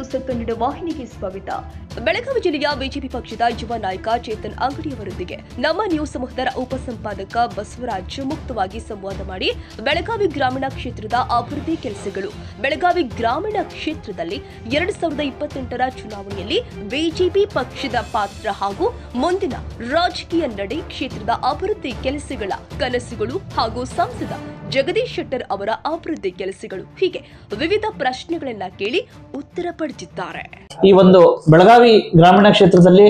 News Kannada ವಾಹಿನಿಗೆ ಸ್ವಾಗತ. ಬೆಳಗಾವಿ ಜಿಲ್ಲೆಯ ಬಿಜೆಪಿ ಪಕ್ಷದ ಯುವ ನಾಯಕ ಚೇತನ್ ಅಂಗಡಿಯವರೊಂದಿಗೆ ನಮ್ಮ ನ್ಯೂಸ್ ಸಮೂಹದ ಉಪಸಂಪಾದಕ ಬಸವರಾಜ್ ಮುಕ್ತವಾಗಿ ಸಂವಾದ ಮಾಡಿ ಬೆಳಗಾವಿ ಗ್ರಾಮೀಣ ಕ್ಷೇತ್ರದ ಅಭಿವೃದ್ಧಿ ಕೆಲಸಗಳು, ಬೆಳಗಾವಿ ಗ್ರಾಮೀಣ ಕ್ಷೇತ್ರದಲ್ಲಿ 2028ರ ಚುನಾವಣೆಯಲ್ಲಿ ಬಿಜೆಪಿ ಪಕ್ಷದ ಪಾತ್ರ ಹಾಗೂ ಮುಂದಿನ ರಾಜಕೀಯ ನಡೆ, ಕ್ಷೇತ್ರದ ಅಭಿವೃದ್ಧಿ ಕೆಲಸಗಳ ಕನಸುಗಳು ಹಾಗೂ ಸಂಸದ ಜಗದೀಶ್ ಶೆಟ್ಟರ್ ಅವರ ಅಭಿವೃದ್ಧಿ ಕೆಲಸಗಳು ಹೀಗೆ ವಿವಿಧ ಪ್ರಶ್ನೆಗಳನ್ನ ಕೇಳಿ ಉತ್ತರ ಪಡೆದಿದ್ದಾರೆ. ಈ ಒಂದು ಬೆಳಗಾವಿ ಗ್ರಾಮೀಣ ಕ್ಷೇತ್ರದಲ್ಲಿ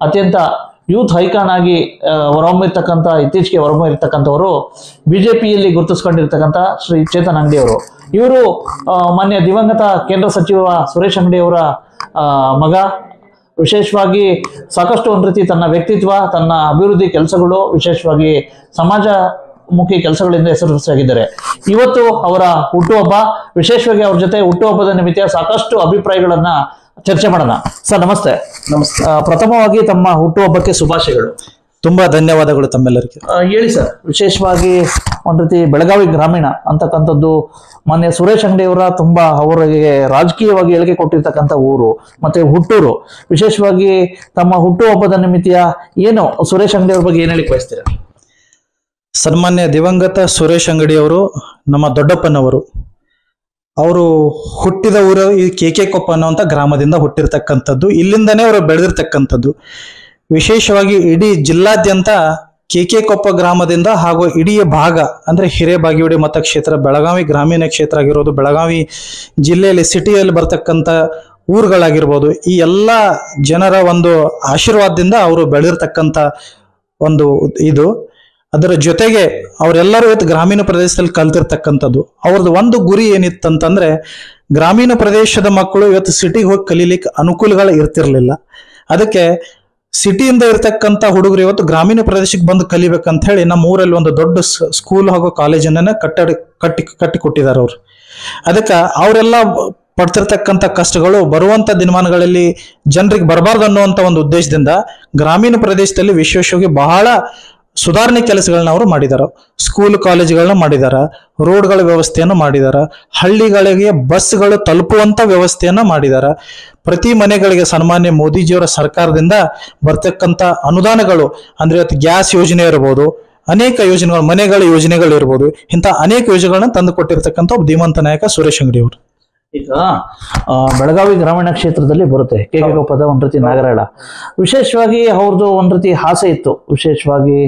ಅತ್ಯಂತ ಯೂತ್ ಐಕಾನ್ ಆಗಿ ಹೊರಹೊಮ್ಮಿರ್ತಕ್ಕಂಥ, ಇತ್ತೀಚೆಗೆ ಹೊರಹೊಮ್ಮಿರ್ತಕ್ಕಂಥವರು ಬಿಜೆಪಿಯಲ್ಲಿ ಗುರುತಿಸಿಕೊಂಡಿರ್ತಕ್ಕಂಥ ಶ್ರೀ ಚೇತನ್ ಅಂಗಡಿ ಅವರು. ಇವರು ಮಾನ್ಯ ದಿವಂಗತ ಕೇಂದ್ರ ಸಚಿವ ಸುರೇಶ್ ಅಂಗಡಿ ಅವರ ಮಗ. ವಿಶೇಷವಾಗಿ ಸಾಕಷ್ಟು ಒಂದು ರೀತಿ ತನ್ನ ವ್ಯಕ್ತಿತ್ವ, ತನ್ನ ಅಭಿವೃದ್ಧಿ ಕೆಲಸಗಳು, ವಿಶೇಷವಾಗಿ ಸಮಾಜ ಮುಖಿ ಕೆಲಸಗಳಿಂದ ಹೆಸರುವಾಸಿಯಾಗಿದ್ದಾರೆ. ಇವತ್ತು ಅವರ ಹುಟ್ಟುಹಬ್ಬ. ವಿಶೇಷವಾಗಿ ಅವ್ರ ಜೊತೆ ಹುಟ್ಟುಹಬ್ಬದ ನಿಮಿತ್ತ ಸಾಕಷ್ಟು ಅಭಿಪ್ರಾಯಗಳನ್ನ ಚರ್ಚೆ ಮಾಡೋಣ. ಸರ್ ನಮಸ್ತೆ. ನಮಸ್ತೆ. ಪ್ರಥಮವಾಗಿ ತಮ್ಮ ಹುಟ್ಟುಹಬ್ಬಕ್ಕೆ ಶುಭಾಶಯಗಳು. ತುಂಬಾ ಧನ್ಯವಾದಗಳು ತಮ್ಮೆಲ್ಲರಿಗೆ. ಹೇಳಿ ಸರ್, ವಿಶೇಷವಾಗಿ ಒಂದ್ ರೀತಿ ಬೆಳಗಾವಿ ಗ್ರಾಮೀಣ ಅಂತಕ್ಕಂಥದ್ದು ಮಾನ್ಯ ಸುರೇಶ್ ಅಂಗಡಿ ಅವರ ತುಂಬಾ ಅವರಿಗೆ ರಾಜಕೀಯವಾಗಿ ಹೇಳಿಕೆ ಕೊಟ್ಟಿರ್ತಕ್ಕಂಥ ಊರು ಮತ್ತೆ ಹುಟ್ಟೂರು. ವಿಶೇಷವಾಗಿ ತಮ್ಮ ಹುಟ್ಟುಹಬ್ಬದ ನಿಮಿತ್ತ ಏನು ಸುರೇಶ್ ಅಂಗಡಿ ಅವ್ರ ಬಗ್ಗೆ ಏನ್ ಹೇಳಿಕ್ ಬಯಸ್ತೀರಾ? ಸನ್ಮಾನ್ಯ ದಿವಂಗತ ಸುರೇಶ್ ಅಂಗಡಿ ಅವರು ನಮ್ಮ ದೊಡ್ಡಪ್ಪನವರು. ಅವರು ಹುಟ್ಟಿದ ಊರು ಈ ಕೆಕೆ ಕೊಪ್ಪ ಅನ್ನುವಂಥ ಗ್ರಾಮದಿಂದ ಹುಟ್ಟಿರ್ತಕ್ಕಂಥದ್ದು. ಇಲ್ಲಿಂದನೇ ಅವರು ಬೆಳೆದಿರ್ತಕ್ಕಂಥದ್ದು. ವಿಶೇಷವಾಗಿ ಇಡೀ ಜಿಲ್ಲಾದ್ಯಂತ ಕೆಕೆ ಕೊಪ್ಪ ಗ್ರಾಮದಿಂದ ಹಾಗೂ ಇಡೀ ಭಾಗ ಅಂದ್ರೆ ಹಿರೇಬಾಗೇವಾಡಿ ಮತಕ್ಷೇತ್ರ, ಬೆಳಗಾವಿ ಗ್ರಾಮೀಣ ಕ್ಷೇತ್ರ ಆಗಿರೋದು, ಬೆಳಗಾವಿ ಜಿಲ್ಲೆಯಲ್ಲಿ ಸಿಟಿಯಲ್ಲಿ ಬರ್ತಕ್ಕಂಥ ಊರುಗಳಾಗಿರ್ಬೋದು, ಈ ಎಲ್ಲ ಜನರ ಒಂದು ಆಶೀರ್ವಾದದಿಂದ ಅವರು ಬೆಳೆದಿರ್ತಕ್ಕಂಥ ಒಂದು ಇದು. ಅದರ ಜೊತೆಗೆ ಅವರೆಲ್ಲರೂ ಇವತ್ತು ಗ್ರಾಮೀಣ ಪ್ರದೇಶದಲ್ಲಿ ಕಲ್ತಿರ್ತಕ್ಕಂಥದ್ದು. ಅವ್ರದ್ದು ಒಂದು ಗುರಿ ಏನಿತ್ತಂತಂದ್ರೆ, ಗ್ರಾಮೀಣ ಪ್ರದೇಶದ ಮಕ್ಕಳು ಇವತ್ತು ಸಿಟಿಗೆ ಹೋಗಿ ಕಲೀಲಿಕ್ಕೆ ಅನುಕೂಲಗಳು ಇರ್ತಿರ್ಲಿಲ್ಲ. ಅದಕ್ಕೆ ಸಿಟಿಯಿಂದ ಇರ್ತಕ್ಕಂಥ ಹುಡುಗರು ಇವತ್ತು ಗ್ರಾಮೀಣ ಪ್ರದೇಶಕ್ಕೆ ಬಂದು ಕಲಿಬೇಕಂತ ಹೇಳಿ ನಮ್ಮ ಊರಲ್ಲಿ ಒಂದು ದೊಡ್ಡ ಸ್ಕೂಲ್ ಹಾಗೂ ಕಾಲೇಜನ್ನ ಕಟ್ಟಿ ಕೊಟ್ಟಿದ್ದಾರೆ ಅವರು. ಅದಕ್ಕೆ ಅವರೆಲ್ಲ ಪಡ್ತಿರ್ತಕ್ಕಂಥ ಕಷ್ಟಗಳು ಬರುವಂತ ದಿನಮಾನಗಳಲ್ಲಿ ಜನರಿಗೆ ಬರಬಾರ್ದು ಅನ್ನುವಂಥ ಒಂದು ಉದ್ದೇಶದಿಂದ ಗ್ರಾಮೀಣ ಪ್ರದೇಶದಲ್ಲಿ ವಿಶೇಷವಾಗಿ ಬಹಳ ಸುಧಾರಣೆ ಕೆಲಸಗಳನ್ನ ಅವರು ಮಾಡಿದಾರ. ಸ್ಕೂಲ್ ಕಾಲೇಜುಗಳನ್ನ ಮಾಡಿದಾರ, ರೋಡ್ಗಳ ವ್ಯವಸ್ಥೆಯನ್ನು ಮಾಡಿದಾರ, ಹಳ್ಳಿಗಳಿಗೆ ಬಸ್ಗಳು ತಲುಪುವಂತ ವ್ಯವಸ್ಥೆಯನ್ನ ಮಾಡಿದಾರ. ಪ್ರತಿ ಮನೆಗಳಿಗೆ ಸನ್ಮಾನ್ಯ ಮೋದಿಜಿಯವರ ಸರ್ಕಾರದಿಂದ ಬರ್ತಕ್ಕಂಥ ಅನುದಾನಗಳು ಅಂದ್ರೆ ಇವತ್ತು ಗ್ಯಾಸ್ ಯೋಜನೆ ಇರ್ಬೋದು, ಅನೇಕ ಯೋಜನೆಗಳು, ಮನೆಗಳ ಯೋಜನೆಗಳು ಇರ್ಬೋದು, ಇಂಥ ಅನೇಕ ಯೋಜನೆಗಳನ್ನ ತಂದು ಕೊಟ್ಟಿರ್ತಕ್ಕಂಥ ಒಬ್ಬ ಧೀಮಂತ ನಾಯಕ ಸುರೇಶ್ ಅಂಗಡಿ ಅವರು. ಈಗ ಬೆಳಗಾವಿ ಗ್ರಾಮೀಣ ಕ್ಷೇತ್ರದಲ್ಲಿ ಬರುತ್ತೆ ಕೆಕೆ ಕೊಪ್ಪದ ಒಂದ್ ರೀತಿ ನಾಗರಾಳ. ವಿಶೇಷವಾಗಿ ಅವ್ರದ್ದು ಒಂದ್ ರೀತಿ ಆಸೆ ಇತ್ತು. ವಿಶೇಷವಾಗಿ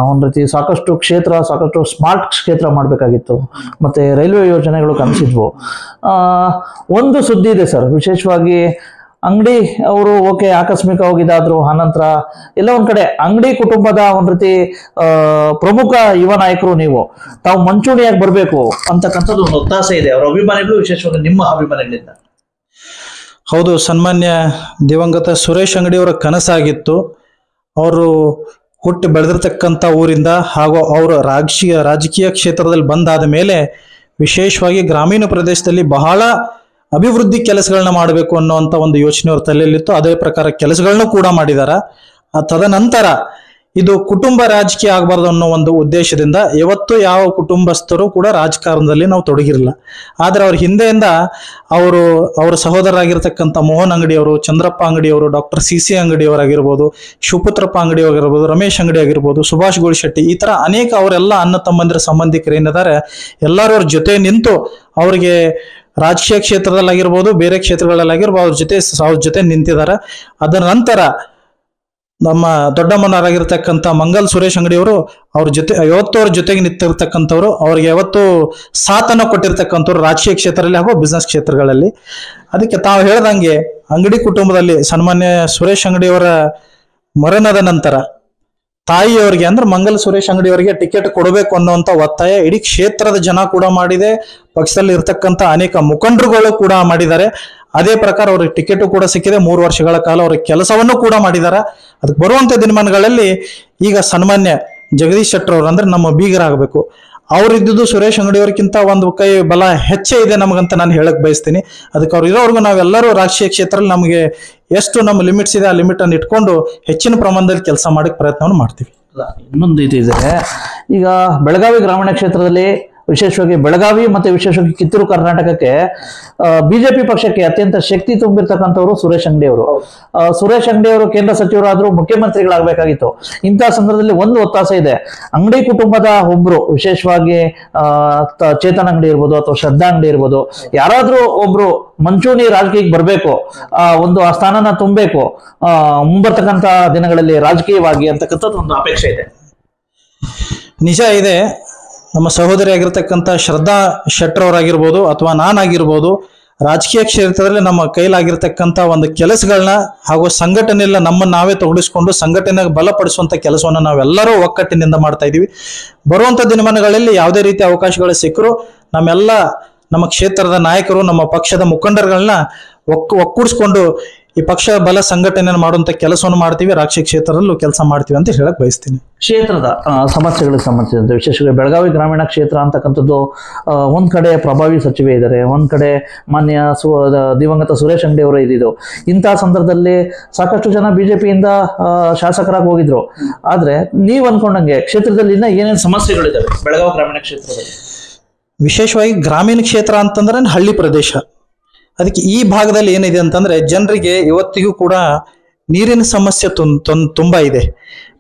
ಒಂದ್ ರೀತಿ ಸಾಕಷ್ಟು ಸ್ಮಾರ್ಟ್ ಕ್ಷೇತ್ರ ಮಾಡ್ಬೇಕಾಗಿತ್ತು, ಮತ್ತೆ ರೈಲ್ವೆ ಯೋಜನೆಗಳು ಕನಸಿದ್ವು. ಒಂದು ಸುದ್ದಿ ಇದೆ ಸರ್, ವಿಶೇಷವಾಗಿ ಅಂಗಡಿ ಅವರು ಆಕಸ್ಮಿಕವಾಗಿ ಇದಾದ್ರು, ಆನಂತರ ಎಲ್ಲ ಒಂದ್ ಕಡೆ ಅಂಗಡಿ ಕುಟುಂಬದ ಒಂದ್ ರೀತಿ ಪ್ರಮುಖ ಯುವ ನಾಯಕರು ನೀವು, ತಾವು ಮುಂಚೂಣಿಯಾಗಿ ಬರ್ಬೇಕು ಅಂತಕ್ಕಂಥದ್ದು ಒಂದು ಒತ್ತಾಸೆ ಇದೆ ಅವರ ಅಭಿಮಾನಿಗಳು, ವಿಶೇಷವಾಗಿ ನಿಮ್ಮ ಅಭಿಮಾನಿಗಳಿಂದ. ಹೌದು, ಸನ್ಮಾನ್ಯ ದಿವಂಗತ ಸುರೇಶ್ ಅಂಗಡಿ ಅವರ ಕನಸಾಗಿತ್ತು. ಅವರು ಹುಟ್ಟಿ ಬೆಳೆದಿರ್ತಕ್ಕಂಥ ಊರಿಂದ ಹಾಗೂ ಅವರು ರಾಜಕೀಯ ಕ್ಷೇತ್ರದಲ್ಲಿ ಬಂದಾದ ಮೇಲೆ ವಿಶೇಷವಾಗಿ ಗ್ರಾಮೀಣ ಪ್ರದೇಶದಲ್ಲಿ ಬಹಳ ಅಭಿವೃದ್ಧಿ ಕೆಲಸಗಳನ್ನ ಮಾಡಬೇಕು ಅನ್ನುವಂಥ ಒಂದು ಯೋಚನೆ ಅವ್ರ ತಲೆಯಲ್ಲಿತ್ತು. ಅದೇ ಪ್ರಕಾರ ಕೆಲಸಗಳನ್ನು ಕೂಡ ಮಾಡಿದಾರ. ತದನಂತರ ಇದು ಕುಟುಂಬ ರಾಜಕೀಯ ಆಗಬಾರ್ದು ಅನ್ನೋ ಒಂದು ಉದ್ದೇಶದಿಂದ ಯಾವತ್ತು ಯಾವ ಕುಟುಂಬಸ್ಥರು ಕೂಡ ರಾಜಕಾರಣದಲ್ಲಿ ನಾವು ತೊಡಗಿರಲಿಲ್ಲ. ಆದ್ರೆ ಅವ್ರ ಹಿಂದೆಯಿಂದ ಅವರ ಸಹೋದರರಾಗಿರ್ತಕ್ಕಂಥ ಮೋಹನ್ ಅಂಗಡಿಯವರು, ಚಂದ್ರಪ್ಪ ಅಂಗಡಿಯವರು, ಡಾಕ್ಟರ್ ಸಿ ಅಂಗಡಿಯವರಾಗಿರ್ಬೋದು, ಶಿವಪುತ್ರಪ್ಪ ಅಂಗಡಿ ಆಗಿರ್ಬೋದು, ರಮೇಶ್ ಅಂಗಡಿ ಆಗಿರ್ಬೋದು, ಸುಭಾಷ್ ಗೋಳಿಶೆಟ್ಟಿ, ಈ ತರ ಅನೇಕ ಅವರೆಲ್ಲ ಅಣ್ಣ ತಮ್ಮಂದಿರ ಸಂಬಂಧಿಕರು ಏನಿದ್ದಾರೆ ಎಲ್ಲರೂ ಅವ್ರ ಜೊತೆ ನಿಂತು ಅವರಿಗೆ ರಾಜಕೀಯ ಕ್ಷೇತ್ರದಲ್ಲಾಗಿರ್ಬೋದು, ಬೇರೆ ಕ್ಷೇತ್ರಗಳಲ್ಲಾಗಿರ್ಬೋದು ಅವ್ರ ಜೊತೆ ನಿಂತಿದ್ದಾರೆ. ಅದರ ನಂತರ ನಮ್ಮ ದೊಡ್ಡಮ್ಮನವರಾಗಿರ್ತಕ್ಕಂಥ ಮಂಗಲ್ ಸುರೇಶ್ ಅಂಗಡಿಯವರು ಅವ್ರ ಜೊತೆ ಅವ್ರ ಜೊತೆಗೆ ನಿಂತಿರ್ತಕ್ಕಂಥವ್ರು, ಅವ್ರಿಗೆ ಯಾವತ್ತು ಸಾಥನ್ನು ಕೊಟ್ಟಿರ್ತಕ್ಕಂಥವ್ರು ರಾಜಕೀಯ ಕ್ಷೇತ್ರದಲ್ಲಿ ಹಾಗೂ ಬಿಸ್ನೆಸ್ ಕ್ಷೇತ್ರಗಳಲ್ಲಿ. ಅದಕ್ಕೆ ತಾವು ಹೇಳ್ದಂಗೆ ಅಂಗಡಿ ಕುಟುಂಬದಲ್ಲಿ ಸನ್ಮಾನ್ಯ ಸುರೇಶ್ ಅಂಗಡಿಯವರ ಮರಣದ ನಂತರ ತಾಯಿಯವರಿಗೆ ಅಂದ್ರೆ ಮಂಗಲ್ ಸುರೇಶ್ ಅಂಗಡಿ ಅವರಿಗೆ ಟಿಕೆಟ್ ಕೊಡಬೇಕು ಅನ್ನುವಂಥ ಒತ್ತಾಯ ಇಡೀ ಕ್ಷೇತ್ರದ ಜನ ಕೂಡ ಮಾಡಿದೆ, ಪಕ್ಷದಲ್ಲಿ ಇರ್ತಕ್ಕಂಥ ಅನೇಕ ಮುಖಂಡರುಗಳು ಕೂಡ ಮಾಡಿದ್ದಾರೆ. ಅದೇ ಪ್ರಕಾರ ಅವ್ರಿಗೆ ಟಿಕೆಟ್ ಕೂಡ ಸಿಕ್ಕಿದೆ. 3 ವರ್ಷಗಳ ಕಾಲ ಅವ್ರಿಗೆ ಕೆಲಸವನ್ನು ಕೂಡ ಮಾಡಿದ್ದಾರೆ. ಅದಕ್ಕೆ ಬರುವಂತ ದಿನಮಾನಗಳಲ್ಲಿ ಈಗ ಸನ್ಮಾನ್ಯ ಜಗದೀಶ್ ಶೆಟ್ಟರ್ ಅವರು ಅಂದ್ರೆ ನಮ್ಮ ಬೀಗರಾಗಬೇಕು. ಅವ್ರಿದ್ದು ಸುರೇಶ್ ಅಂಗಡಿ ಅವ್ರಿಗಿಂತ ಒಂದು ಕೈ ಬಲ ಹೆಚ್ಚೇ ಇದೆ ನಮಗಂತ ನಾನು ಹೇಳಕ್ ಬಯಸ್ತೀನಿ. ಅದಕ್ಕೆ ಅವ್ರು ಇರೋವರೆಗೂ ನಾವೆಲ್ಲರೂ ರಾಜಕೀಯ ಕ್ಷೇತ್ರದಲ್ಲಿ ನಮಗೆ ಎಷ್ಟು ನಮ್ಮ ಲಿಮಿಟ್ಸ್ ಇದೆ ಆ ಲಿಮಿಟ್ ಅನ್ನು ಇಟ್ಕೊಂಡು ಹೆಚ್ಚಿನ ಪ್ರಮಾಣದಲ್ಲಿ ಕೆಲಸ ಮಾಡಕ್ಕೆ ಪ್ರಯತ್ನವನ್ನು ಮಾಡ್ತೀವಿ. ಇನ್ನೊಂದು ಇದೆ, ಈಗ ಬೆಳಗಾವಿ ಗ್ರಾಮೀಣ ಕ್ಷೇತ್ರದಲ್ಲಿ ವಿಶೇಷವಾಗಿ ಬೆಳಗಾವಿ ಮತ್ತೆ ವಿಶೇಷವಾಗಿ ಕಿತ್ತೂರು ಕರ್ನಾಟಕಕ್ಕೆ ಬಿಜೆಪಿ ಪಕ್ಷಕ್ಕೆ ಅತ್ಯಂತ ಶಕ್ತಿ ತುಂಬಿರ್ತಕ್ಕಂಥವ್ರು ಸುರೇಶ್ ಅಂಗಡಿ ಅವರು. ಸುರೇಶ್ ಅಂಗಡಿ ಅವರು ಕೇಂದ್ರ ಸಚಿವರಾದ್ರು ಮುಖ್ಯಮಂತ್ರಿಗಳಾಗಬೇಕಾಗಿತ್ತು. ಇಂತಹ ಸಂದರ್ಭದಲ್ಲಿ ಒಂದು ಒತ್ತಾಸೆ ಇದೆ, ಅಂಗಡಿ ಕುಟುಂಬದ ಒಬ್ರು, ವಿಶೇಷವಾಗಿ ಚೇತನ್ ಅಂಗಡಿ ಇರ್ಬೋದು ಅಥವಾ ಶ್ರದ್ಧಾ ಅಂಗಡಿ ಇರ್ಬೋದು, ಯಾರಾದ್ರೂ ಒಬ್ರು ಮಂಚೂಣಿ ರಾಜಕೀಯಕ್ಕೆ ಬರಬೇಕು, ಒಂದು ಆ ಸ್ಥಾನನ ತುಂಬಬೇಕು ಮುಂಬರ್ತಕ್ಕಂಥ ದಿನಗಳಲ್ಲಿ ರಾಜಕೀಯವಾಗಿ ಅಂತಕ್ಕಂಥದ್ದು ಒಂದು ಅಪೇಕ್ಷೆ ಇದೆ. ನಿಜ ಇದೆ. ನಮ್ಮ ಸಹೋದರಿ ಆಗಿರ್ತಕ್ಕಂಥ ಶ್ರದ್ಧಾ ಶೆಟ್ಟರ್ ಅವರಾಗಿರ್ಬೋದು ಅಥವಾ ನಾನಾಗಿರ್ಬೋದು, ರಾಜಕೀಯ ಕ್ಷೇತ್ರದಲ್ಲಿ ನಮ್ಮ ಕೈಲಾಗಿರ್ತಕ್ಕಂಥ ಒಂದು ಕೆಲಸಗಳನ್ನ ಹಾಗೂ ಸಂಘಟನೆಯಲ್ಲ ನಮ್ಮನ್ನು ನಾವೇ ತೊಡಗಿಸ್ಕೊಂಡು ಸಂಘಟನೆಗೆ ಬಲಪಡಿಸುವಂಥ ಕೆಲಸವನ್ನು ನಾವೆಲ್ಲರೂ ಒಕ್ಕಟ್ಟಿನಿಂದ ಮಾಡ್ತಾ ಇದ್ದೀವಿ. ಬರುವಂಥ ದಿನಮಾನಗಳಲ್ಲಿ ಯಾವುದೇ ರೀತಿಯ ಅವಕಾಶಗಳು ಸಿಕ್ಕರೂ ನಮ್ಮ ಕ್ಷೇತ್ರದ ನಾಯಕರು, ನಮ್ಮ ಪಕ್ಷದ ಮುಖಂಡರುಗಳನ್ನ ಒಕ್ಕೂಡಿಸ್ಕೊಂಡು ಈ ಪಕ್ಷ ಬಲ ಸಂಘಟನೆಯನ್ನು ಮಾಡುವಂತ ಕೆಲಸವನ್ನು ಮಾಡ್ತೀವಿ. ರಾಜಕೀಯ ಕ್ಷೇತ್ರದಲ್ಲೂ ಕೆಲಸ ಮಾಡ್ತೀವಿ ಅಂತ ಹೇಳಕ್ ಬಯಸ್ತೀನಿ. ಕ್ಷೇತ್ರದ ಸಮಸ್ಯೆಗಳಿಗೆ ಸಂಬಂಧಿಸಿದಂತೆ ವಿಶೇಷವಾಗಿ ಬೆಳಗಾವಿ ಗ್ರಾಮೀಣ ಕ್ಷೇತ್ರ ಅಂತಕ್ಕಂಥದ್ದು ಒಂದ್ ಕಡೆ ಪ್ರಭಾವಿ ಸಚಿವೆ ಇದ್ದಾರೆ, ಒಂದ್ ಕಡೆ ಮಾನ್ಯ ದಿವಂಗತ ಸುರೇಶ್ ಅಂಗಡಿ ಅವರು ಇದ್ದಿದ್ದು. ಇಂತಹ ಸಂದರ್ಭದಲ್ಲಿ ಸಾಕಷ್ಟು ಜನ ಬಿಜೆಪಿಯಿಂದ ಶಾಸಕರಾಗಿ ಹೋಗಿದ್ರು. ಆದ್ರೆ ನೀವ್ ಅನ್ಕೊಂಡಂಗೆ ಕ್ಷೇತ್ರದಲ್ಲಿ ಇನ್ನ ಏನೇನು ಸಮಸ್ಯೆಗಳಿದಾವೆ ಬೆಳಗಾವಿ ಗ್ರಾಮೀಣ ಕ್ಷೇತ್ರದಲ್ಲಿ? ವಿಶೇಷವಾಗಿ ಗ್ರಾಮೀಣ ಕ್ಷೇತ್ರ ಅಂತಂದ್ರೆ ಹಳ್ಳಿ ಪ್ರದೇಶ. ಅದಕ್ಕೆ ಈ ಭಾಗದಲ್ಲಿ ಏನಿದೆ ಅಂತಂದ್ರೆ ಜನರಿಗೆ ಇವತ್ತಿಗೂ ಕೂಡ ನೀರಿನ ಸಮಸ್ಯೆ ತುಂಬಾ ಇದೆ.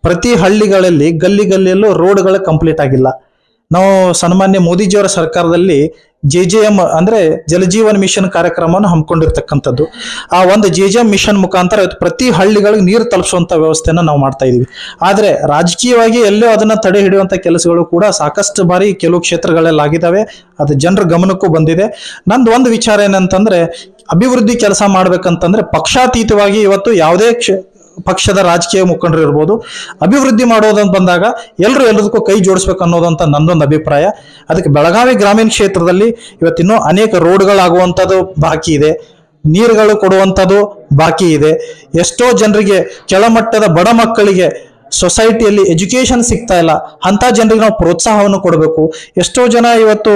ಪ್ರತಿ ಹಳ್ಳಿಗಳಲ್ಲಿ ಗಲ್ಲಿಯಲ್ಲೂ ರೋಡ್ಗಳು ಕಂಪ್ಲೀಟ್ ಆಗಿಲ್ಲ. ನಾವು ಸನ್ಮಾನ್ಯ ಮೋದಿಜಿಯವರ ಸರ್ಕಾರದಲ್ಲಿ JJM ಅಂದ್ರೆ ಜಲಜೀವನ್ ಮಿಷನ್ ಕಾರ್ಯಕ್ರಮವನ್ನು ಹಮ್ಮಿಕೊಂಡಿರ್ತಕ್ಕಂಥದ್ದು. ಆ ಒಂದು JJM ಮಿಷನ್ ಮುಖಾಂತರ ಪ್ರತಿ ಹಳ್ಳಿಗಳಿಗೆ ನೀರು ತಲುಪಿಸುವಂತ ವ್ಯವಸ್ಥೆಯನ್ನು ನಾವು ಮಾಡ್ತಾ ಇದೀವಿ. ಆದ್ರೆ ರಾಜಕೀಯವಾಗಿ ಎಲ್ಲೋ ಅದನ್ನ ತಡೆ ಹಿಡಿಯುವಂತ ಕೆಲಸಗಳು ಕೂಡ ಸಾಕಷ್ಟು ಬಾರಿ ಕೆಲವು ಕ್ಷೇತ್ರಗಳಲ್ಲಿ ಆಗಿದ್ದಾವೆ. ಅದು ಜನರ ಗಮನಕ್ಕೂ ಬಂದಿದೆ. ನಂದು ಒಂದು ವಿಚಾರ ಏನಂತಂದ್ರೆ, ಅಭಿವೃದ್ಧಿ ಕೆಲಸ ಮಾಡ್ಬೇಕಂತಂದ್ರೆ ಪಕ್ಷಾತೀತವಾಗಿ ಇವತ್ತು ಯಾವುದೇ ಪಕ್ಷದ ರಾಜಕೀಯ ಮುಖಂಡರು ಇರ್ಬೋದು, ಅಭಿವೃದ್ಧಿ ಮಾಡೋದಂತ ಬಂದಾಗ ಎಲ್ಲದಕ್ಕೂ ಕೈ ಜೋಡಿಸ್ಬೇಕು ಅನ್ನೋದಂತ ನಂದೊಂದು ಅಭಿಪ್ರಾಯ. ಅದಕ್ಕೆ ಬೆಳಗಾವಿ ಗ್ರಾಮೀಣ ಕ್ಷೇತ್ರದಲ್ಲಿ ಇವತ್ತಿನ್ನೂ ಅನೇಕ ರೋಡ್ಗಳಾಗುವಂಥದ್ದು ಬಾಕಿ ಇದೆ, ನೀರುಗಳು ಕೊಡುವಂಥದ್ದು ಬಾಕಿ ಇದೆ. ಎಷ್ಟೋ ಜನರಿಗೆ ಕೆಳಮಟ್ಟದ ಬಡ ಮಕ್ಕಳಿಗೆ ಸೊಸೈಟಿಯಲ್ಲಿ ಎಜುಕೇಶನ್ ಸಿಗ್ತಾ ಇಲ್ಲ. ಅಂತ ಜನರಿಗೆ ನಾವು ಪ್ರೋತ್ಸಾಹವನ್ನು ಕೊಡಬೇಕು. ಎಷ್ಟೋ ಜನ ಇವತ್ತು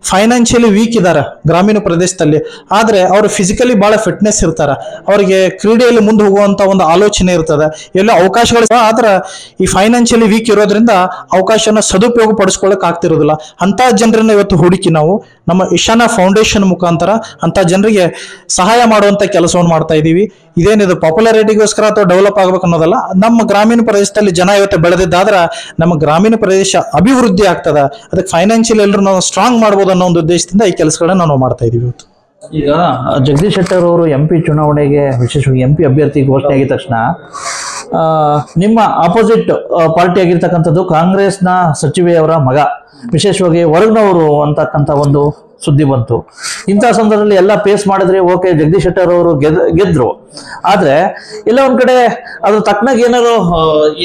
ಫೈನಾನ್ಷಿಯಲಿ ವೀಕ್ ಇದ್ದಾರೆ ಗ್ರಾಮೀಣ ಪ್ರದೇಶದಲ್ಲಿ, ಆದ್ರೆ ಅವರು ಫಿಸಿಕಲಿ ಬಹಳ ಫಿಟ್ನೆಸ್ ಇರ್ತಾರೆ, ಅವರಿಗೆ ಕ್ರೀಡೆಯಲ್ಲಿ ಮುಂದೆ ಹೋಗುವಂತ ಒಂದು ಆಲೋಚನೆ ಇರ್ತದೆ, ಎಲ್ಲ ಅವಕಾಶಗಳು. ಆದ್ರೆ ಈ ಫೈನಾನ್ಷಿಯಲಿ ವೀಕ್ ಇರೋದ್ರಿಂದ ಅವಕಾಶನ ಸದುಪಯೋಗ ಪಡಿಸ್ಕೊಳ್ಳಕ್ ಆಗ್ತಿರೋದಿಲ್ಲ. ಅಂತ ಜನರನ್ನ ಇವತ್ತು ಹುಡುಕಿ ನಾವು ನಮ್ಮ ಇಶಾನ ಫೌಂಡೇಶನ್ ಮುಖಾಂತರ ಅಂತ ಜನರಿಗೆ ಸಹಾಯ ಮಾಡುವಂತ ಕೆಲಸವನ್ನು ಮಾಡ್ತಾ ಇದ್ದೀವಿ. ಇದೇನಿದು ಪಾಪ್ಯುಲಾರಿಟಿಗೋಸ್ಕರ ಅಥವಾ ಡೆವಲಪ್ ಆಗ್ಬೇಕು ಅನ್ನೋದಲ್ಲ. ನಮ್ಮ ಗ್ರಾಮೀಣ ಪ್ರದೇಶದಲ್ಲಿ ಜನ ಇವತ್ತು ಬೆಳೆದಿದ್ದಾದ್ರೆ ನಮ್ಮ ಗ್ರಾಮೀಣ ಪ್ರದೇಶ ಅಭಿವೃದ್ಧಿ ಆಗ್ತದ. ಅದಕ್ಕೆ ಫೈನಾನ್ಷಿಯಲ್ ಎಲ್ಲರೂ ನಾವು ಸ್ಟ್ರಾಂಗ್ ಮಾಡ್ಬೋದು ಅನ್ನೋ ಒಂದು ಉದ್ದೇಶದಿಂದ ಈ ಕೆಲಸಗಳನ್ನ ನಾವು ಮಾಡ್ತಾ ಇದೀವಿ ಇವತ್ತು. ಈಗ ಜಗದೀಶ್ ಶೆಟ್ಟರ್ ಅವರು MP ಚುನಾವಣೆಗೆ ವಿಶೇಷವಾಗಿ MP ಅಭ್ಯರ್ಥಿ ಘೋಷಣೆ ಆಗಿದ ತಕ್ಷಣ ನಿಮ್ಮ ಆಪೋಸಿಟ್ ಪಾರ್ಟಿ ಆಗಿರ್ತಕ್ಕಂಥದ್ದು ಕಾಂಗ್ರೆಸ್ನ ಸಚಿವೆಯವರ ಮಗ, ವಿಶೇಷವಾಗಿ ಹೊರಗ್ನವರು ಅಂತಕ್ಕಂಥ ಒಂದು ಸುದ್ದಿ ಬಂತು. ಇಂತಹ ಸಂದರ್ಭದಲ್ಲಿ ಎಲ್ಲ ಪೇಸ್ ಮಾಡಿದ್ರೆ ಓಕೆ, ಜಗದೀಶ್ ಶೆಟ್ಟರ್ ಅವರು ಗೆದ್ರು. ಆದ್ರೆ ಎಲ್ಲ ಒಂದ್ ಕಡೆ ಅದ್ರ ತಕ್ಕನಾಗ ಏನಾದ್ರು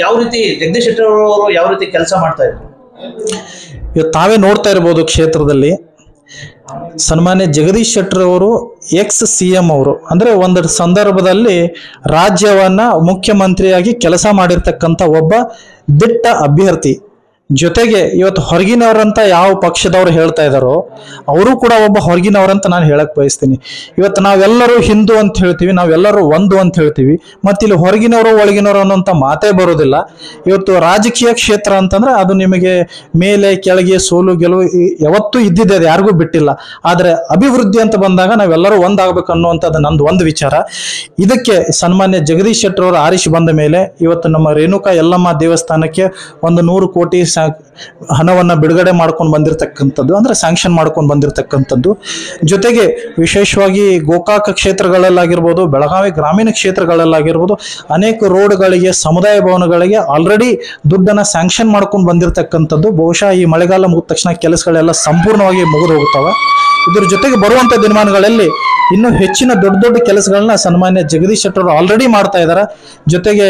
ಯಾವ ರೀತಿ ಜಗದೀಶ್ ಶೆಟ್ಟರ್ ಅವರು ಯಾವ ರೀತಿ ಕೆಲಸ ಮಾಡ್ತಾ ಇದ್ರು ಇವತ್ತು ತಾವೇ ನೋಡ್ತಾ ಇರ್ಬೋದು. ಕ್ಷೇತ್ರದಲ್ಲಿ ಸನ್ಮಾನ್ಯ ಜಗದೀಶ್ ಶೆಟ್ಟರ್ ಅವರು CM ಅವರು ಅಂದ್ರೆ ಒಂದು ಸಂದರ್ಭದಲ್ಲಿ ರಾಜ್ಯವನ್ನ ಮುಖ್ಯಮಂತ್ರಿಯಾಗಿ ಕೆಲಸ ಮಾಡಿರ್ತಕ್ಕಂಥ ಒಬ್ಬ ದಿಟ್ಟ ಅಭ್ಯರ್ಥಿ. ಜೊತೆಗೆ ಇವತ್ತು ಹೊರಗಿನವರಂತ ಯಾವ ಪಕ್ಷದವರು ಹೇಳ್ತಾ ಇದ್ದಾರೋ ಅವರು ಕೂಡ ಒಬ್ಬ ಹೊರಗಿನವರಂತ ನಾನು ಹೇಳಕ್ ಬಯಸ್ತೀನಿ. ಇವತ್ತು ನಾವೆಲ್ಲರೂ ಹಿಂದೂ ಅಂತ ಹೇಳ್ತೀವಿ, ನಾವೆಲ್ಲರೂ ಒಂದು ಅಂತ ಹೇಳ್ತೀವಿ, ಮತ್ತೆ ಇಲ್ಲಿ ಹೊರಗಿನವರು ಒಳಗಿನವರು ಅನ್ನೋಂಥ ಮಾತೇ ಬರೋದಿಲ್ಲ. ಇವತ್ತು ರಾಜಕೀಯ ಕ್ಷೇತ್ರ ಅಂತಂದ್ರೆ ಅದು ನಿಮಗೆ ಮೇಲೆ ಕೆಳಗೆ ಸೋಲು ಗೆಲುವು ಯಾವತ್ತೂ ಇದ್ದಿದೆ, ಅದು ಯಾರಿಗೂ ಬಿಟ್ಟಿಲ್ಲ. ಆದ್ರೆ ಅಭಿವೃದ್ಧಿ ಅಂತ ಬಂದಾಗ ನಾವೆಲ್ಲರೂ ಒಂದಾಗಬೇಕು ಅನ್ನುವಂಥದ್ದು ನಂದು ಒಂದು ವಿಚಾರ. ಇದಕ್ಕೆ ಸನ್ಮಾನ್ಯ ಜಗದೀಶ್ ಶೆಟ್ಟರ್ ಅವರು ಆರಿಸಿ ಬಂದ ಮೇಲೆ ಇವತ್ತು ನಮ್ಮ ರೇಣುಕಾ ಯಲ್ಲಮ್ಮ ದೇವಸ್ಥಾನಕ್ಕೆ 100 ಕೋಟಿ ಹಣವನ್ನ ಬಿಡುಗಡೆ ಮಾಡ್ಕೊಂಡು ಬಂದಿರತಕ್ಕಂಥದ್ದು, ಅಂದ್ರೆ ಸ್ಯಾಂಕ್ಷನ್ ಮಾಡ್ಕೊಂಡು ಬಂದಿರತಕ್ಕಂಥದ್ದು. ಜೊತೆಗೆ ವಿಶೇಷವಾಗಿ ಗೋಕಾಕ ಕ್ಷೇತ್ರಗಳಲ್ಲಾಗಿರ್ಬೋದು, ಬೆಳಗಾವಿ ಗ್ರಾಮೀಣ ಕ್ಷೇತ್ರಗಳಲ್ಲಾಗಿರ್ಬೋದು ಅನೇಕ ರೋಡ್ಗಳಿಗೆ, ಸಮುದಾಯ ಭವನಗಳಿಗೆ ಆಲ್ರೆಡಿ ದುಡ್ಡನ್ನ ಸ್ಯಾಂಕ್ಷನ್ ಮಾಡ್ಕೊಂಡು ಬಂದಿರತಕ್ಕಂಥದ್ದು. ಬಹುಶಃ ಈ ಮಳೆಗಾಲ ಮುಗಿದ ತಕ್ಷಣ ಕೆಲಸಗಳೆಲ್ಲ ಸಂಪೂರ್ಣವಾಗಿ ಮುಗಿದು ಹೋಗ್ತವೆ. ಇದ್ರ ಜೊತೆಗೆ ಬರುವಂತ ದಿನಮಾನಗಳಲ್ಲಿ ಇನ್ನೂ ಹೆಚ್ಚಿನ ದೊಡ್ಡ ಕೆಲಸಗಳನ್ನ ಸನ್ಮಾನ್ಯ ಜಗದೀಶ್ ಶೆಟ್ಟರ್ ಆಲ್ರೆಡಿ ಮಾಡ್ತಾ ಇದ್ದಾರೆ. ಜೊತೆಗೆ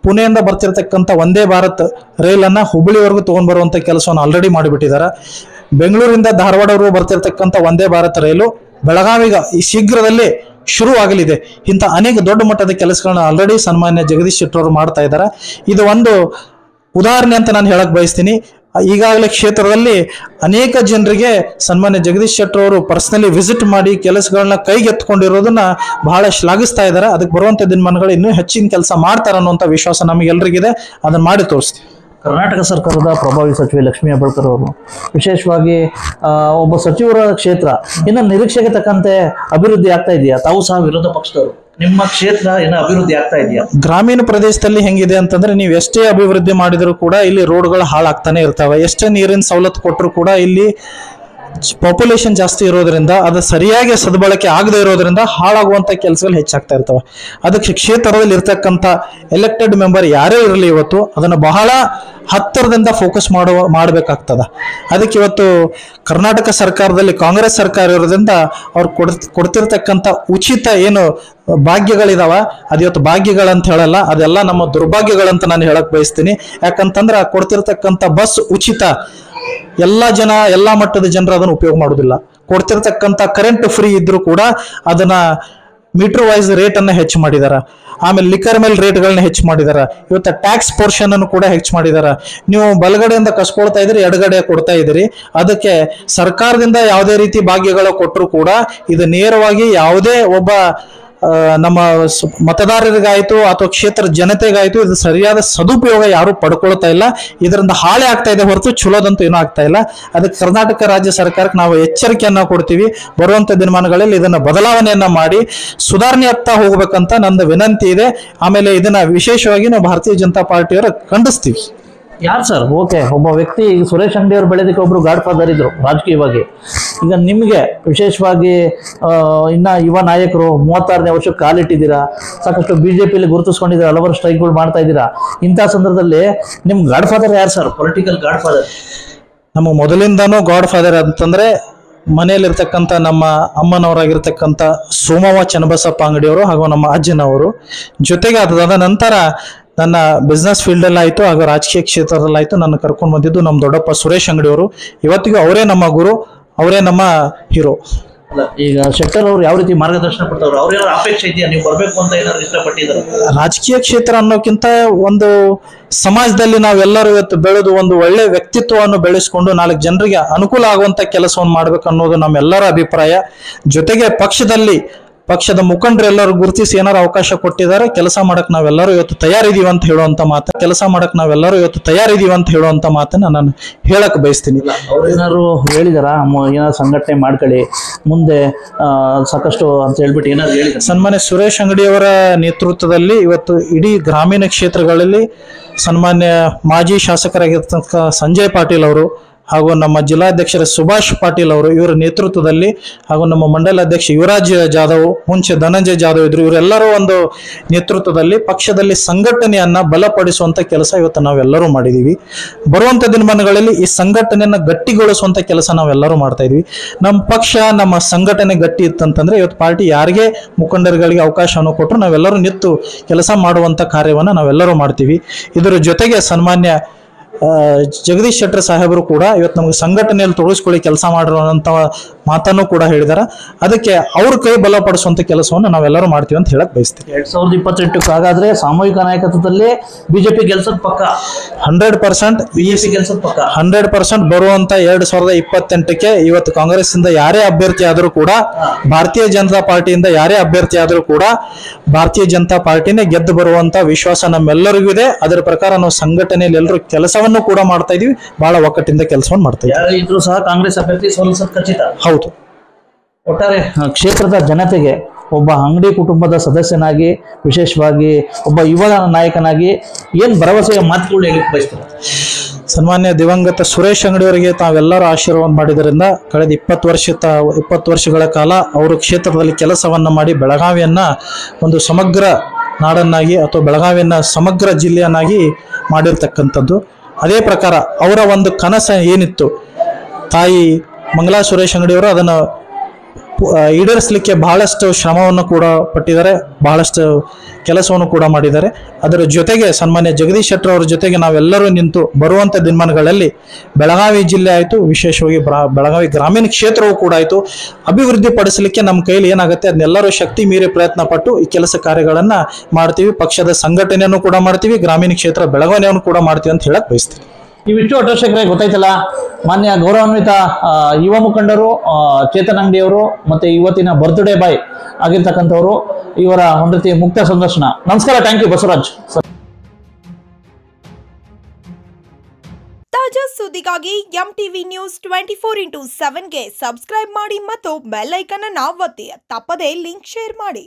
ಪುಣೆಯಿಂದ ಬರ್ತಿರ್ತಕ್ಕಂಥ ವಂದೇ ಭಾರತ್ ರೈಲನ್ನ ಹುಬ್ಬಳ್ಳಿವರೆಗೂ ತಗೊಂಡ್ ಬರುವಂತ ಕೆಲಸವನ್ನು ಆಲ್ರೆಡಿ ಮಾಡಿಬಿಟ್ಟಿದ್ದಾರೆ. ಬೆಂಗಳೂರಿಂದ ಧಾರವಾಡವರೆಗೂ ಬರ್ತಿರ್ತಕ್ಕಂಥ ವಂದೇ ಭಾರತ್ ರೈಲು ಬೆಳಗಾವಿಗ ಈ ಶೀಘ್ರದಲ್ಲೇ ಶುರು ಆಗಲಿದೆ. ಇಂಥ ಅನೇಕ ದೊಡ್ಡ ಮಟ್ಟದ ಕೆಲಸಗಳನ್ನ ಆಲ್ರೆಡಿ ಸನ್ಮಾನ್ಯ ಜಗದೀಶ್ ಶೆಟ್ಟರ್ ಅವರು ಮಾಡ್ತಾ ಇದ್ದಾರೆ. ಇದು ಒಂದು ಉದಾಹರಣೆ ಅಂತ ನಾನು ಹೇಳಕ್ ಬಯಸ್ತೀನಿ. ಈಗಾಗಲೇ ಕ್ಷೇತ್ರದಲ್ಲಿ ಅನೇಕ ಜನರಿಗೆ ಸನ್ಮಾನ್ಯ ಜಗದೀಶ್ ಶೆಟ್ಟರ್ ಅವರು ಪರ್ಸನಲಿ ವಿಸಿಟ್ ಮಾಡಿ ಕೆಲಸಗಳನ್ನ ಕೈಗೆತ್ತಿಕೊಂಡಿರೋದನ್ನ ಬಹಳ ಶ್ಲಾಘಿಸ್ತಾ ಇದ್ದಾರೆ. ಅದಕ್ಕೆ ಬರುವಂತ ದಿನಮಾನಗಳು ಇನ್ನೂ ಹೆಚ್ಚಿನ ಕೆಲಸ ಮಾಡ್ತಾರೆ ಅನ್ನುವಂಥ ವಿಶ್ವಾಸ ನಮಗೆಲ್ಲರಿಗಿದೆ. ಅದನ್ನ ಮಾಡಿ ತೋರಿಸ್ತೀವಿ. ಕರ್ನಾಟಕ ಸರ್ಕಾರದ ಪ್ರಭಾವಿ ಸಚಿವೆ ಲಕ್ಷ್ಮೀ ಹೆಬ್ಬಾಳ್ಕರ್ ಅವರು ವಿಶೇಷವಾಗಿ ಒಬ್ಬ ಸಚಿವರ ಕ್ಷೇತ್ರ ಇನ್ನು ನಿರೀಕ್ಷೆಗೆ ತಕ್ಕಂತೆ ಅಭಿವೃದ್ಧಿ ಆಗ್ತಾ ಇದೆಯಾ? ತಾವು ಸಹ ವಿರೋಧ ಪಕ್ಷದವರು, ನಿಮ್ಮ ಕ್ಷೇತ್ರ ಏನೋ ಅಭಿವೃದ್ಧಿ ಆಗ್ತಾ ಇದೆಯಾ? ಗ್ರಾಮೀಣ ಪ್ರದೇಶದಲ್ಲಿ ಹೆಂಗಿದೆ ಅಂತಂದ್ರೆ ನೀವು ಎಷ್ಟೇ ಅಭಿವೃದ್ಧಿ ಮಾಡಿದ್ರು ಕೂಡ ಇಲ್ಲಿ ರೋಡ್ಗಳು ಹಾಳಾಗ್ತಾನೆ ಇರ್ತವೆ. ಎಷ್ಟೇ ನೀರಿನ ಸವಲತ್ತು ಕೊಟ್ಟರು ಕೂಡ ಇಲ್ಲಿ ಪಾಪ್ಯುಲೇಷನ್ ಜಾಸ್ತಿ ಇರೋದ್ರಿಂದ ಅದು ಸರಿಯಾಗಿ ಸದ್ಬಳಕೆ ಆಗದೆ ಇರೋದ್ರಿಂದ ಹಾಳಾಗುವಂತ ಕೆಲಸಗಳು ಹೆಚ್ಚಾಗ್ತಾ ಇರ್ತವೆ. ಅದಕ್ಕೆ ಕ್ಷೇತ್ರದಲ್ಲಿ ಇರ್ತಕ್ಕಂಥ ಎಲೆಕ್ಟೆಡ್ ಮೆಂಬರ್ ಯಾರೇ ಇರಲಿ ಇವತ್ತು ಅದನ್ನು ಬಹಳ ಹತ್ತಿರದಿಂದ ಫೋಕಸ್ ಮಾಡಬೇಕಾಗ್ತದ. ಅದಕ್ಕೆ ಇವತ್ತು ಕರ್ನಾಟಕ ಸರ್ಕಾರದಲ್ಲಿ ಕಾಂಗ್ರೆಸ್ ಸರ್ಕಾರ ಇರೋದ್ರಿಂದ ಅವ್ರು ಕೊಡ್ತಿರ್ತಕ್ಕಂಥ ಉಚಿತ ಏನು ಭಾಗ್ಯಗಳಿದಾವ ಅದು ಇವತ್ತು ಭಾಗ್ಯಗಳಂತ ಹೇಳಲ್ಲ, ಅದೆಲ್ಲ ನಮ್ಮ ದುರ್ಭಾಗ್ಯಗಳಂತ ನಾನು ಹೇಳಕ್ ಬಯಸ್ತೀನಿ. ಯಾಕಂತಂದ್ರೆ ಕೊಡ್ತಿರ್ತಕ್ಕಂಥ ಬಸ್ ಉಚಿತ ಎಲ್ಲಾ ಮಟ್ಟದ ಜನರು ಅದನ್ನು ಉಪಯೋಗ ಮಾಡೋದಿಲ್ಲ. ಕೊಡ್ತಿರ್ತಕ್ಕಂಥ ಕರೆಂಟ್ ಫ್ರೀ ಇದ್ರೂ ಕೂಡ ಅದನ್ನ ಮೀಟರ್ ವೈಸ್ ರೇಟ್ ಅನ್ನ ಹೆಚ್ಚು ಮಾಡಿದಾರ. ಆಮೇಲೆ ಲಿಕ್ಕರ್ ಮೇಲೆ ರೇಟ್ಗಳನ್ನ ಹೆಚ್ಚು ಮಾಡಿದಾರ. ಇವತ್ತು ಟ್ಯಾಕ್ಸ್ ಪೋರ್ಷನ್ ಅನ್ನು ಕೂಡ ಹೆಚ್ಚು ಮಾಡಿದಾರ. ನೀವು ಬಲಗಡೆಯಿಂದ ಕಸ್ಕೊಳ್ತಾ ಇದ್ರಿ, ಎಡಗಡೆ ಕೊಡ್ತಾ ಇದ್ರಿ. ಅದಕ್ಕೆ ಸರ್ಕಾರದಿಂದ ಯಾವುದೇ ರೀತಿ ಭಾಗ್ಯಗಳು ಕೊಟ್ಟರು ಕೂಡ ಇದು ನೇರವಾಗಿ ಯಾವುದೇ ಒಬ್ಬ ನಮ್ಮ ಮತದಾರರಿಗಾಯ್ತು ಅಥವಾ ಕ್ಷೇತ್ರ ಜನತೆಗಾಯ್ತು ಇದು ಸರಿಯಾದ ಸದುಪಯೋಗ ಯಾರು ಪಡ್ಕೊಳ್ತಾ ಇಲ್ಲ. ಇದರಿಂದ ಹಾಳೆ ಆಗ್ತಾ ಇದೆ ಹೊರತು ಚಲೋದಂತೂ ಏನೂ ಆಗ್ತಾ ಇಲ್ಲ. ಅದಕ್ಕೆ ಕರ್ನಾಟಕ ರಾಜ್ಯ ಸರ್ಕಾರಕ್ಕೆ ನಾವು ಎಚ್ಚರಿಕೆಯನ್ನ ಕೊಡ್ತೀವಿ. ಬರುವಂತ ದಿನಮಾನಗಳಲ್ಲಿ ಇದನ್ನ ಬದಲಾವಣೆಯನ್ನ ಮಾಡಿ ಸುಧಾರಣೆಯತ್ತ ಹೋಗ್ಬೇಕಂತ ನನ್ನ ವಿನಂತಿ ಇದೆ. ಆಮೇಲೆ ಇದನ್ನ ವಿಶೇಷವಾಗಿ ನಾವು ಭಾರತೀಯ ಜನತಾ ಪಾರ್ಟಿಯವರ ಖಂಡಿಸ್ತೀವಿ. ಯಾರು ಸರ್? ಓಕೆ, ಒಬ್ಬ ವ್ಯಕ್ತಿ ಈಗ ಸುರೇಶ್ ಅಂಗಡಿ ಅವರು ಬೆಳೆದಕ್ಕೆ ಒಬ್ರು ಗಾಡ್ ಫಾದರ್ ಇದ್ರು ರಾಜಕೀಯವಾಗಿ. ಈಗ ನಿಮಗೆ ವಿಶೇಷವಾಗಿ ಇನ್ನ ಯುವ ನಾಯಕರು 36ನೇ ವರ್ಷಕ್ಕೆ ಕಾಲಿಟ್ಟಿದ್ದೀರಾ, ಸಾಕಷ್ಟು ಬಿಜೆಪಿಯಲ್ಲಿ ಗುರುತಿಸ್ಕೊಂಡಿದ್ದೀರಾ, ಹಲವಾರು ಸ್ಟ್ರೈಕ್ಗಳು ಮಾಡ್ತಾ ಇದ್ದೀರಾ. ಇಂಥ ಸಂದರ್ಭದಲ್ಲಿ ನಿಮ್ ಗಾಡ್ ಫಾದರ್ ಯಾರು ಸರ್? ಪೊಲಿಟಿಕಲ್ ಗಾಡ್ ಫಾದರ್ ನಮ್ಮ ಮೊದಲಿಂದಾನು ಗಾಡ್ ಫಾದರ್ ಅಂತಂದ್ರೆ ಮನೆಯಲ್ಲಿರ್ತಕ್ಕಂಥ ನಮ್ಮ ಅಮ್ಮನವರಾಗಿರ್ತಕ್ಕಂಥ ಸೋಮವ್ವ ಚನ್ನಬಸಪ್ಪ ಅಂಗಡಿಯವರು ಹಾಗೂ ನಮ್ಮ ಅಜ್ಜನವರು. ಜೊತೆಗೆ ಅದಾದ ನಂತರ ನನ್ನ ಬಿಸ್ನೆಸ್ ಫೀಲ್ಡಲ್ಲಿ ಆಯಿತು ಹಾಗೂ ರಾಜಕೀಯ ಕ್ಷೇತ್ರದಲ್ಲಾಯಿತು ನನ್ನ ಕರ್ಕೊಂಡು ಬಂದಿದ್ದು ನಮ್ಮ ದೊಡ್ಡಪ್ಪ ಸುರೇಶ್ ಅಂಗಡಿಯವರು. ಇವತ್ತಿಗೂ ಅವರೇ ನಮ್ಮ ಗುರು, ಅವರೇ ನಮ್ಮ ಹೀರೋ. ಈಗ ಶೆಟ್ಟರ್ ಅವರು ಯಾವ ರೀತಿ ಮಾರ್ಗದರ್ಶನ ಕೊಡ್ತಾವ್ರು? ಅವ್ರ ಏನಾದ್ರು ಅಪೇಕ್ಷೆ ಇದೆಯಾ ನೀವು ಬರ್ಬೇಕು ಅಂತ ಏನಾದ್ರು ಇಷ್ಟಪಟ್ಟಿದ್ದಾರೆ? ರಾಜಕೀಯ ಕ್ಷೇತ್ರ ಅನ್ನೋಕ್ಕಿಂತ ಒಂದು ಸಮಾಜದಲ್ಲಿ ನಾವೆಲ್ಲರೂ ಇವತ್ತು ಬೆಳೆದು ಒಂದು ಒಳ್ಳೆ ವ್ಯಕ್ತಿತ್ವವನ್ನು ಬೆಳೆಸ್ಕೊಂಡು 4 ಜನರಿಗೆ ಅನುಕೂಲ ಆಗುವಂತ ಕೆಲಸವನ್ನು ಮಾಡ್ಬೇಕು ಅನ್ನೋದು ನಮ್ಮೆಲ್ಲರ ಅಭಿಪ್ರಾಯ. ಜೊತೆಗೆ ಪಕ್ಷದ ಮುಖಂಡರು ಎಲ್ಲರೂ ಗುರುತಿಸಿ ಏನಾರು ಅವಕಾಶ ಕೊಟ್ಟಿದ್ದಾರೆ, ಕೆಲಸ ಮಾಡಕ್ ನಾವೆಲ್ಲರೂ ಇವತ್ತು ತಯಾರಿದೀವಿ ಅಂತ ಹೇಳುವಂತ ಮಾತನ್ನ ನಾನು ಹೇಳಕ್ ಬಯಸ್ತೀನಿ. ಅವ್ರು ಏನಾದ್ರು ಹೇಳಿದಾರ ಏನಾದ್ರು ಸಂಘಟನೆ ಮಾಡ್ಕೊಳ್ಳಿ ಮುಂದೆ ಸಾಕಷ್ಟು ಅಂತ ಹೇಳ್ಬಿಟ್ಟು ಏನಾದ್ರು ಹೇಳಿದ್ರು? ಸನ್ಮಾನ್ಯ ಸುರೇಶ್ ಅಂಗಡಿಯವರ ನೇತೃತ್ವದಲ್ಲಿ ಇವತ್ತು ಇಡೀ ಗ್ರಾಮೀಣ ಕ್ಷೇತ್ರಗಳಲ್ಲಿ ಸನ್ಮಾನ್ಯ ಮಾಜಿ ಶಾಸಕರಾಗಿರ್ತಕ್ಕ ಸಂಜಯ್ ಪಾಟೀಲ್ ಅವರು ಹಾಗೂ ನಮ್ಮ ಜಿಲ್ಲಾಧ್ಯಕ್ಷರ ಸುಭಾಷ್ ಪಾಟೀಲ್ ಅವರು ಇವರ ನೇತೃತ್ವದಲ್ಲಿ ಹಾಗೂ ನಮ್ಮ ಮಂಡಲ ಅಧ್ಯಕ್ಷ ಯುವರಾಜ್ ಜಾಧವ್, ಮುಂಚೆ ಧನಂಜಯ ಜಾಧವ್ ಇದ್ರು, ಇವರೆಲ್ಲರೂ ಒಂದು ನೇತೃತ್ವದಲ್ಲಿ ಪಕ್ಷದಲ್ಲಿ ಸಂಘಟನೆಯನ್ನ ಬಲಪಡಿಸುವಂತ ಕೆಲಸ ಇವತ್ತು ನಾವೆಲ್ಲರೂ ಮಾಡಿದೀವಿ. ಬರುವಂತ ದಿನಮಾನಗಳಲ್ಲಿ ಈ ಸಂಘಟನೆಯನ್ನ ಗಟ್ಟಿಗೊಳಿಸುವಂತ ಕೆಲಸ ನಾವೆಲ್ಲರೂ ಮಾಡ್ತಾ ಇದೀವಿ. ನಮ್ಮ ಪಕ್ಷ ನಮ್ಮ ಸಂಘಟನೆ ಗಟ್ಟಿ ಇತ್ತಂತಂದ್ರೆ ಇವತ್ತು ಪಾರ್ಟಿ ಯಾರಿಗೆ ಮುಖಂಡರುಗಳಿಗೆ ಅವಕಾಶವನ್ನು ಕೊಟ್ಟರು ನಾವೆಲ್ಲರೂ ನಿಂತು ಕೆಲಸ ಮಾಡುವಂತ ಕಾರ್ಯವನ್ನ ನಾವೆಲ್ಲರೂ ಮಾಡ್ತೀವಿ. ಇದರ ಜೊತೆಗೆ ಸನ್ಮಾನ್ಯ ಜಗದೀಶ್ ಶೆಟ್ಟರ್ ಸಾಹೇಬರು ಕೂಡ ಇವತ್ತು ನಮಗೆ ಸಂಘಟನೆಯಲ್ಲಿ ತೊಡಗಿಸ್ಕೊಳ್ಳಿ ಕೆಲಸ ಮಾಡಿರುವಂತ ಮಾತನ್ನು ಕೂಡ ಹೇಳಿದಾರೆ. ಅದಕ್ಕೆ ಅವ್ರ ಕೈ ಬಲಪಡಿಸುವಂತ ಕೆಲಸವನ್ನು ನಾವೆಲ್ಲರೂ ಮಾಡ್ತೀವಿ ಅಂತ ಹೇಳಕ್ ಬಯಸ್ತೀವಿ. 2028 ಹಾಗಾದ್ರೆ ಸಾಮೂಹಿಕ ನಾಯಕತ್ವದಲ್ಲಿ ಬಿಜೆಪಿ ಗೆಲ್ಸೋದ್ ಪಕ್ಕ 100%, ಬಿಜೆಪಿ ಗೆಲ್ಸೋದ್ ಪಕ್ಕ 100% ಬರುವಂತ 2028ಕ್ಕೆ ಇವತ್ತು ಕಾಂಗ್ರೆಸ್ ಇಂದ ಯಾರೇ ಅಭ್ಯರ್ಥಿ ಆದರೂ ಕೂಡ, ಭಾರತೀಯ ಜನತಾ ಪಾರ್ಟಿಯಿಂದ ಯಾರೇ ಅಭ್ಯರ್ಥಿ ಆದರೂ ಕೂಡ ಭಾರತೀಯ ಜನತಾ ಪಾರ್ಟಿನೇ ಗೆದ್ದು ಬರುವಂತ ವಿಶ್ವಾಸ ನಮ್ಮೆಲ್ಲರಿಗೂ ಇದೆ. ಅದರ ಪ್ರಕಾರ ನಾವು ಸಂಘಟನೆಯಲ್ಲಿ ಎಲ್ಲರೂ ಕೆಲಸವನ್ನು ಕೂಡ ಮಾಡ್ತಾ ಇದೀವಿ, ಬಹಳ ಒಕ್ಕಟ್ಟಿಂದ ಕೆಲಸವನ್ನು ಮಾಡ್ತಾ ಇದೀವಿ. ಇದ್ರೂ ಸಹ ಕಾಂಗ್ರೆಸ್ ಅಭ್ಯರ್ಥಿ ಸೋಲಿಸೋದು ಖಚಿತ. ಹೌದು. ಒಟ್ಟಾರೆ ಕ್ಷೇತ್ರದ ಜನತೆಗೆ ಒಬ್ಬ ಅಂಗಡಿ ಕುಟುಂಬದ ಸದಸ್ಯನಾಗಿ, ವಿಶೇಷವಾಗಿ ಒಬ್ಬ ಯುವ ನಾಯಕನಾಗಿ ಏನ್ ಭರವಸೆಯ ಮಾತುಗಳು ಹೇಳಲಿಕ್ಕೆ ಬಯಸ್ತಾರೆ? ಸನ್ಮಾನ್ಯ ದಿವಂಗತ ಸುರೇಶ್ ಅಂಗಡಿಯವರಿಗೆ ತಾವೆಲ್ಲರೂ ಆಶೀರ್ವಾದ ಮಾಡಿದ್ರಿಂದ ಕಳೆದ 20 ವರ್ಷಗಳ ಕಾಲ ಅವರು ಕ್ಷೇತ್ರದಲ್ಲಿ ಕೆಲಸವನ್ನ ಮಾಡಿ ಬೆಳಗಾವಿಯನ್ನ ಒಂದು ಸಮಗ್ರ ನಾಡನ್ನಾಗಿ ಅಥವಾ ಬೆಳಗಾವಿಯನ್ನ ಸಮಗ್ರ ಜಿಲ್ಲೆಯನ್ನಾಗಿ ಮಾಡಿರ್ತಕ್ಕಂಥದ್ದು. ಅದೇ ಪ್ರಕಾರ ಅವರ ಒಂದು ಕನಸ ಏನಿತ್ತು, ತಾಯಿ ಮಂಗಲಾ ಸುರೇಶ್ ಅಂಗಡಿಯವರು ಅದನ್ನು ಈಡೇರಿಸಲಿಕ್ಕೆ ಬಹಳಷ್ಟು ಶ್ರಮವನ್ನು ಕೂಡ ಪಟ್ಟಿದ್ದಾರೆ, ಬಹಳಷ್ಟು ಕೆಲಸವನ್ನು ಕೂಡ ಮಾಡಿದ್ದಾರೆ. ಅದರ ಜೊತೆಗೆ ಸನ್ಮಾನ್ಯ ಜಗದೀಶ್ ಶೆಟ್ಟರ್ ಅವರ ಜೊತೆಗೆ ನಾವೆಲ್ಲರೂ ನಿಂತು ಬರುವಂಥ ದಿನಮಾನಗಳಲ್ಲಿ ಬೆಳಗಾವಿ ಜಿಲ್ಲೆ ಆಯಿತು, ವಿಶೇಷವಾಗಿ ಬೆಳಗಾವಿ ಗ್ರಾಮೀಣ ಕ್ಷೇತ್ರವೂ ಕೂಡ ಆಯಿತು, ಅಭಿವೃದ್ಧಿ ಪಡಿಸಲಿಕ್ಕೆ ನಮ್ಮ ಕೈಲಿ ಏನಾಗುತ್ತೆ ಅದನ್ನೆಲ್ಲರೂ ಶಕ್ತಿ ಮೀರಿ ಪ್ರಯತ್ನ ಪಟ್ಟು ಈ ಕೆಲಸ ಕಾರ್ಯಗಳನ್ನು ಮಾಡ್ತೀವಿ. ಪಕ್ಷದ ಸಂಘಟನೆಯನ್ನು ಕೂಡ ಮಾಡ್ತೀವಿ, ಗ್ರಾಮೀಣ ಕ್ಷೇತ್ರ ಬೆಳವಣಿಗೆಯನ್ನು ಕೂಡ ಮಾಡ್ತೀವಿ ಅಂತ ಹೇಳಕ್ ಬಯಸ್ತೀವಿ. ಇವಿಷ್ಟು ಅಟೋಶೇಖರೆ ಗೊತ್ತಾಯ್ತಲ್ಲ, ಮಾನ್ಯ ಗೌರವಾನ್ವಿತ ಯುವ ಮುಖಂಡರು ಚೇತನ್ ಅಂಗಡಿಯವರು ಮತ್ತೆ ಇವತ್ತಿನ ಬರ್ತ್ಡೇ ಬಾಯ್ ಆಗಿರ್ತಕ್ಕಂಥವ್ರು, ಇವರ ಒಂದು ರೀತಿ ಮುಕ್ತ ಸಂದರ್ಶನ. ನಮಸ್ಕಾರ, ಥ್ಯಾಂಕ್ ಯು ಬಸವರಾಜ್. ತಾಜಾ ಸುದ್ದಿಗಾಗಿ MTV News 24/7 ಗೆ ಸಬ್ಸ್ಕ್ರೈಬ್ ಮಾಡಿ ಮತ್ತು ಬೆಲ್ ಐಕಾನ್ ಅನ್ನು ಒತ್ತಿ ತಪ್ಪದೇ ಲಿಂಕ್ ಶೇರ್ ಮಾಡಿ.